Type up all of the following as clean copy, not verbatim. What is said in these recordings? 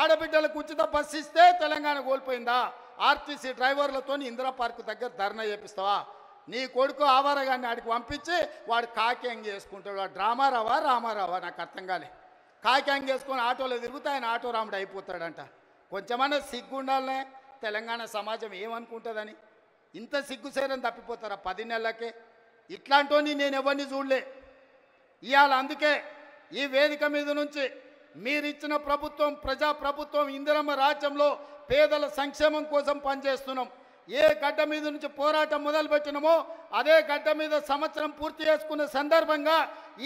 ఆడబిడ్డలకు ఉచిత బస్సు ఇస్తే తెలంగాణ కోల్పోయిందా? ఆర్టీసీ డ్రైవర్లతో ఇందిరా పార్క్ దగ్గర ధర్నా చేపిస్తావా? నీ కొడుకు ఆవారగాన్ని ఆడికి పంపించి వాడు కాక్యాంగ్ చేసుకుంటాడు. వాడు రామారావా నాకు అర్థం కాలే. కాక్యాంగ్ చేసుకొని ఆటోలో తిరుగుతా ఆయన ఆటో రాముడు అయిపోతాడంట. కొంచెమన్నా సిగ్గు ఉండాలనే. తెలంగాణ సమాజం ఏమనుకుంటుందని ఇంత సిగ్గుసేరని తప్పిపోతారా 10 నెలలకే? ఇట్లాంటి నేను ఎవరిని చూడలే. ఇవాళ అందుకే ఈ వేదిక మీద నుంచి మీరిచ్చిన ప్రభుత్వం ప్రజాప్రభుత్వం ఇందిరమ్మ రాజ్యంలో పేదల సంక్షేమం కోసం పనిచేస్తున్నాం. ఏ గడ్డ మీద నుంచి పోరాటం మొదలుపెట్టినామో అదే గడ్డ మీద సంవత్సరం పూర్తి చేసుకున్న సందర్భంగా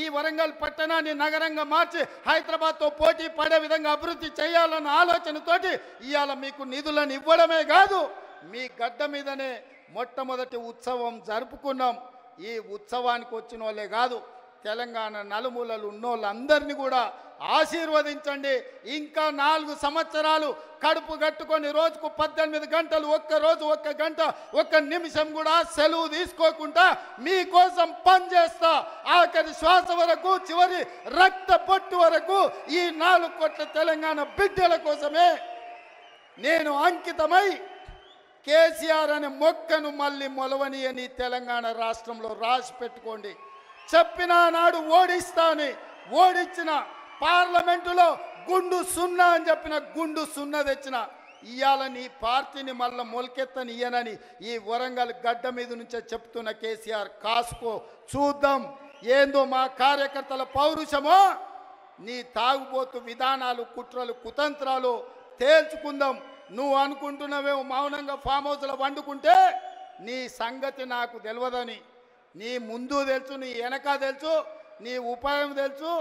ఈ వరంగల్ పట్టణాన్ని నగరంగా మార్చి హైదరాబాద్తో పోటీ పడే విధంగా అభివృద్ధి చేయాలన్న ఆలోచనతోటి ఇవాళ మీకు నిధులను ఇవ్వడమే కాదు, మీ గడ్డ మీదనే మొట్టమొదటి ఉత్సవం జరుపుకున్నాం. ఈ ఉత్సవానికి వచ్చిన వాళ్ళే కాదు, తెలంగాణ నలుమూలలు ఉన్నోళ్ళందరినీ కూడా ఆశీర్వదించండి. ఇంకా 4 సంవత్సరాలు కడుపు కట్టుకొని రోజుకు 18 గంటలు, ఒక్కరోజు 1 గంట 1 నిమిషం కూడా సెలవు తీసుకోకుండా మీకోసం పనిచేస్తా. ఆఖరి శ్వాస వరకు, చివరి రక్త పొట్టు వరకు ఈ 4 కోట్ల తెలంగాణ బిడ్డల కోసమే నేను అంకితమై కేసీఆర్ అనే మొక్కను మళ్ళీ మొలవని అని తెలంగాణ రాష్ట్రంలో రాసి పెట్టుకోండి. చెప్పిన నాడు ఓడిస్తాని, ఓడించిన పార్లమెంటులో గుండు 0 అని చెప్పిన గుండు 0 తెచ్చిన ఇవాళ నీ పార్టీని మళ్ళీ మొలకెత్తని ఇయ్యనని ఈ వరంగల్ గడ్డ మీద నుంచే చెప్తున్న కేసీఆర్ కాసుకో, చూద్దాం ఏందో మా కార్యకర్తల పౌరుషమో, నీ తాగుబోతు విధానాలు, కుట్రలు, కుతంత్రాలు తేల్చుకుందాం. నువ్వు అనుకుంటున్నావేమో మౌనంగా ఫామ్ హౌస్లో వండుకుంటే నీ సంగతి నాకు తెలియదని. నీ ముందు తెలుసు, నీ వెనక తెలుసు, నీ ఉపాయం తెలుసు,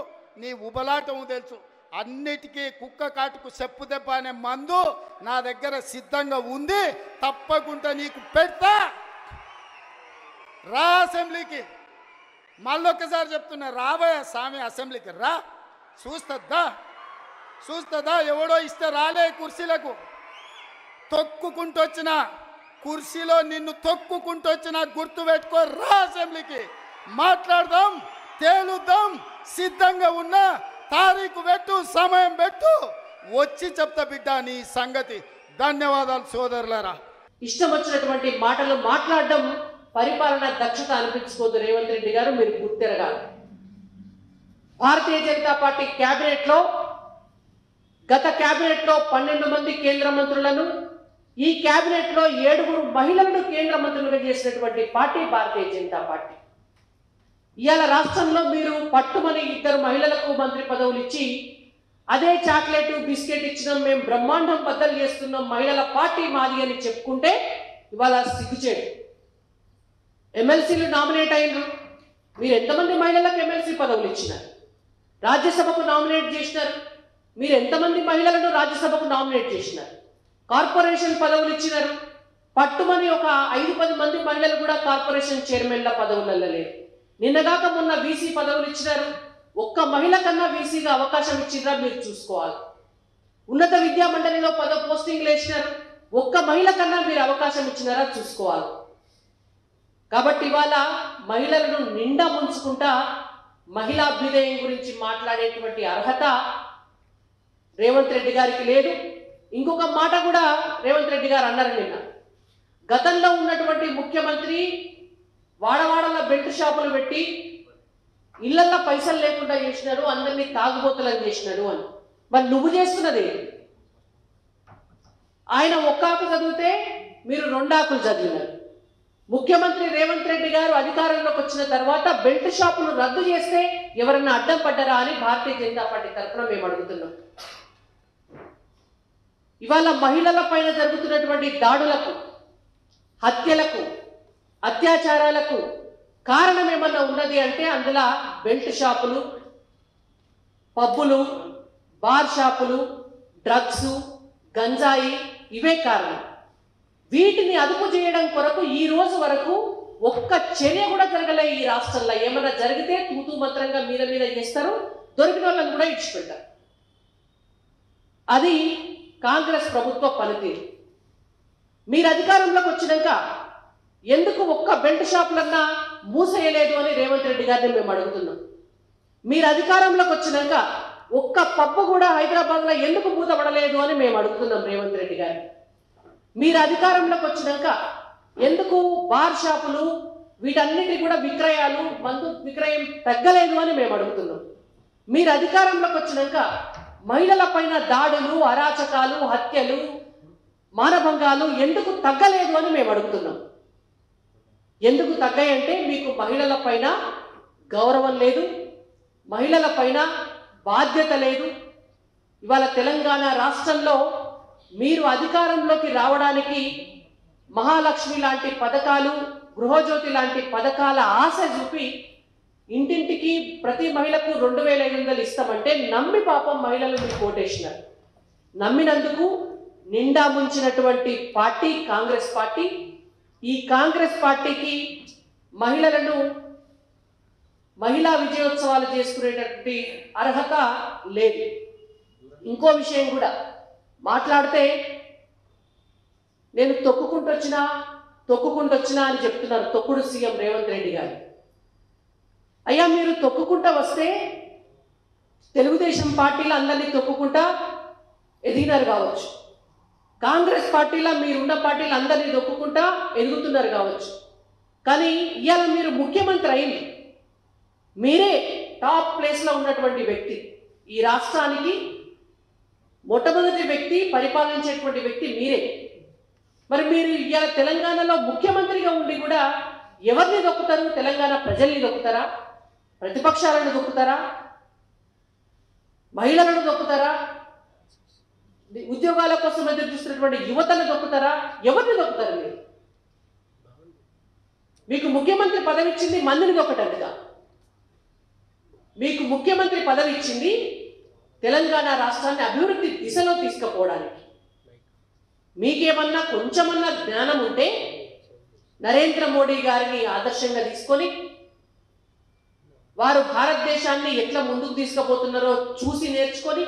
నీ ఉబలాటం తెలుసు. అన్నిటికీ కుక్క కాటుకు చెప్పు దెబ్బ అనే మందు నా దగ్గర సిద్ధంగా ఉంది. తప్పకుండా నీకు పెడతా. రా అసెంబ్లీకి. మళ్ళొక్కసారి చెప్తున్నా, రాబోయే స్వామి అసెంబ్లీకి రా. చూస్తుందా ఎవడో ఇస్తే రాలే కుర్చీలకు. తొక్కుకుంటూ వచ్చిన కుర్చీలో నిన్ను తొక్కుకుంటూ వచ్చిన గుర్తు పెట్టుకో. రా అసెంబ్లీకి, మాట్లాడదాం, తేలుద్దాం. సిద్ధంగా ఉన్నా తారీఖు పెట్టు, సమయం పెట్టు, వచ్చి చెప్తా బిడ్డ నీ సంగతి. ధన్యవాదాలు సోదరులారా. ఇష్టం వచ్చినటువంటి మాటలు మాట్లాడడం పరిపాలన దక్షత అనిపించుకోదు. రేవంత్ రెడ్డి గారు మీరు గుర్తెరగాలి. భారతీయ జనతా పార్టీ క్యాబినెట్లో, గత క్యాబినెట్లో 12 మంది కేంద్ర మంత్రులను, ఈ క్యాబినెట్లో 7 మహిళలను కేంద్ర మంత్రులుగా చేసినటువంటి పార్టీ భారతీయ జనతా పార్టీ. ఇవాళ రాష్ట్రంలో మీరు పట్టుమని 2 మహిళలకు మంత్రి పదవులు ఇచ్చి అదే చాక్లెట్ బిస్కెట్ ఇచ్చినాం, మేము బ్రహ్మాండం బద్దలు చేస్తున్నాం, మహిళల పార్టీ మాది అని చెప్పుకుంటే ఇవాళ సిగ్గుచేడు. ఎమ్మెల్సీలు నామినేట్ అయినరు. మీరు ఎంతమంది మహిళలకు ఎమ్మెల్సీ పదవులు ఇచ్చినారు? రాజ్యసభకు నామినేట్ చేసినారు. మీరు ఎంతమంది మహిళలను రాజ్యసభకు నామినేట్ చేసినారు? కార్పొరేషన్ పదవులు ఇచ్చినారు. పట్టుమని ఒక 5-10 మంది మహిళలు కూడా కార్పొరేషన్ చైర్మన్ల పదవులలో లేరు. నిన్నగాక మొన్న వీసీ పదవులు ఇచ్చినారు. ఒక్క మహిళ కన్నా వీసీగా అవకాశం ఇచ్చినా మీరు చూసుకోవాలి. ఉన్నత విద్యా మండలిలో పోస్టింగ్లు వేసినారు. ఒక్క మహిళ కన్నా మీరు అవకాశం ఇచ్చినారా చూసుకోవాలి. కాబట్టి ఇవాళ మహిళలను నిండా ముంచుకుంటా మహిళా అభ్యుదయం గురించి మాట్లాడేటువంటి అర్హత రేవంత్ రెడ్డి గారికి లేదు. ఇంకొక మాట కూడా రేవంత్ రెడ్డి గారు అన్నారు నిన్న, గతంలో ఉన్నటువంటి ముఖ్యమంత్రి వాడవాడల బెల్ట్ షాపులు పెట్టి ఇళ్లల్లో పైసలు లేకుండా చేసినాడు, అందరినీ తాగుబోతులను చేసినాడు అని. మరి నువ్వు చేస్తున్నది, ఆయన 1 ఆకు చదివితే మీరు 2 ఆకులు చదివినారు. ముఖ్యమంత్రి రేవంత్ రెడ్డి గారు అధికారంలోకి వచ్చిన తర్వాత బెల్ట్ షాపులు రద్దు చేస్తే ఎవరన్నా అడ్డం పడ్డారా అని భారతీయ జనతా పార్టీ తరఫున మేము అడుగుతున్నాం. ఇవాళ మహిళల పైన జరుగుతున్నటువంటి దాడులకు, హత్యలకు, అత్యాచారాలకు కారణం ఏమన్నా ఉన్నది అంటే అందులో బెల్ట్ షాపులు, పబ్బులు, బార్ షాపులు, డ్రగ్స్, గంజాయి ఇవే కారణం. వీటిని అదుపు చేయడం కొరకు ఈ రోజు వరకు ఒక్క చర్య కూడా జరగలే ఈ రాష్ట్రంలో. ఏమన్నా జరిగితే తూతూ మంత్రంగా మీద చేస్తారు, దొరికిన వాళ్ళని కూడా ఇచ్చిపెట్టారు. అది కాంగ్రెస్ ప్రభుత్వ పనితీరు. మీరు అధికారంలోకి వచ్చినాక ఎందుకు ఒక్క బెల్ట్ షాపులన్నా మూసేయలేదు అని రేవంత్ రెడ్డి గారిని మేము అడుగుతున్నాం. మీరు అధికారంలోకి వచ్చినాక ఒక్క పబ్బు కూడా హైదరాబాద్లో ఎందుకు మూతపడలేదు అని మేము అడుగుతున్నాం రేవంత్ రెడ్డి గారు. మీరు అధికారంలోకి వచ్చినాక ఎందుకు బార్ షాపులు వీటన్నిటి కూడా విక్రయాలు మందు విక్రయం తగ్గలేదు అని మేము అడుగుతున్నాం. మీరు అధికారంలోకి వచ్చినాక మహిళల పైన దాడులు, అరాచకాలు, హత్యలు, మానభంగాలు ఎందుకు తగ్గలేదు అని మేము అడుగుతున్నాం. ఎందుకు తగ్గాయంటే మీకు మహిళల పైన గౌరవం లేదు, మహిళల పైన బాధ్యత లేదు. ఇవాళ తెలంగాణ రాష్ట్రంలో మీరు అధికారంలోకి రావడానికి మహాలక్ష్మి లాంటి పథకాలు, గృహజ్యోతి లాంటి పథకాల ఆశ చూపి ఇంటింటికి ప్రతి మహిళకు 2500 ఇస్తామంటే నమ్మి పాపం మహిళలు మీకు ఓటేసినారు. నమ్మినందుకు నిండా ముంచినటువంటి పార్టీ కాంగ్రెస్ పార్టీ. ఈ కాంగ్రెస్ పార్టీకి మహిళలను మహిళా విజయోత్సవాలు చేసుకునేటటువంటి అర్హత లేదు. ఇంకో విషయం కూడా మాట్లాడితే నేను తొక్కుకుంటూ వచ్చినా అని చెప్తున్నారు తొక్కుడు సీఎం రేవంత్ రెడ్డి గారు. అయ్యా మీరు తొక్కుకుంటా వస్తే తెలుగుదేశం పార్టీలో అందరినీ తొక్కుకుంటా ఎదిగినారు కావచ్చు, కాంగ్రెస్ పార్టీలో మీరున్న పార్టీలు అందరినీ తొక్కుకుంటా ఎదుగుతున్నారు కావచ్చు. కానీ ఇవాళ మీరు ముఖ్యమంత్రి అయింది, మీరే టాప్ ప్లేస్లో ఉన్నటువంటి వ్యక్తి, ఈ రాష్ట్రానికి మొట్టమొదటి వ్యక్తి, పరిపాలించేటువంటి వ్యక్తి మీరే. మరి మీరు ఇవాళ తెలంగాణలో ముఖ్యమంత్రిగా ఉండి కూడా ఎవరిని దొక్కుతారు? తెలంగాణ ప్రజల్ని దొక్కుతారా? ప్రతిపక్షాలను దొక్కుతారా? మహిళలను దొక్కుతారా? ఉద్యోగాల కోసం ఎదురు చూస్తున్నటువంటి యువతను దొక్కుతారా? ఎవరిని దొక్కుతారు మీరు? మీకు ముఖ్యమంత్రి పదవి ఇచ్చింది మందిని దొక్కటందుగా. మీకు ముఖ్యమంత్రి పదవి ఇచ్చింది తెలంగాణ రాష్ట్రాన్ని అభివృద్ధి దిశలో తీసుకుపోవడానికి. మీకేమన్నా కొంచెమన్నా జ్ఞానం ఉంటే నరేంద్ర మోడీ గారిని ఆదర్శంగా తీసుకొని వారు భారతదేశాన్ని ఎట్లా ముందుకు తీసుకుపోతున్నారో చూసి నేర్చుకొని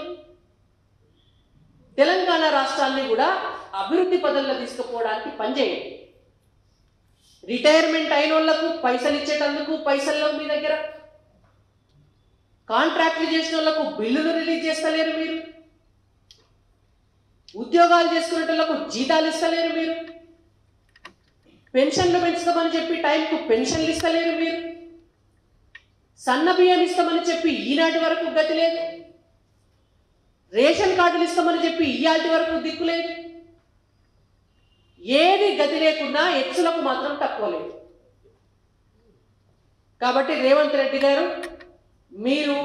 తెలంగాణ రాష్ట్రాన్ని కూడా అభివృద్ధి పదంలో తీసుకుపోవడానికి పనిచేయండి. రిటైర్మెంట్ అయిన వాళ్లకు పైసలు ఇచ్చేటందుకు పైసల్లో మీ దగ్గర, కాంట్రాక్ట్లు చేసిన వాళ్లకు బిల్లులు రిలీజ్ చేస్తలేరు మీరు, ఉద్యోగాలు చేసుకునేటోళ్లకు జీతాలు ఇస్తలేరు మీరు, పెన్షన్లు పెంచుతామని చెప్పి టైంకు పెన్షన్లు ఇస్తలేరు మీరు, సన్న బియ్యం ఇస్తామని చెప్పి ఈనాటి వరకు గతి లేదు, రేషన్ కార్డులు ఇస్తామని చెప్పి ఈనాటి వరకు దిక్కు లేదు. ఏది గతి లేకున్నా ఎక్సులకు మాత్రం తక్కువ లేదు. కాబట్టి రేవంత్ రెడ్డి గారు, మీరు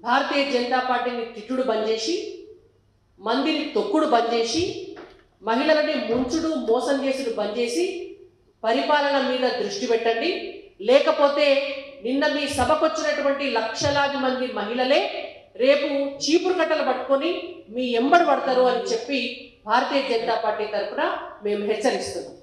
భారతీయ జనతా పార్టీని తిట్టుడు బంద్ చేసి, మందిని తొక్కుడు బంద్ చేసి, మహిళలని ముంచుడు మోసం చేసుడు బంద్ చేసి పరిపాలన మీద దృష్టి పెట్టండి. లేకపోతే నిన్న మీ సభకొచ్చినటువంటి లక్షలాది మంది మహిళలే రేపు చీపురు కట్టలు పట్టుకొని మీ ఎంబడి పడతారు అని చెప్పి భారతీయ జనతా పార్టీ తరఫున మేము హెచ్చరిస్తున్నాం.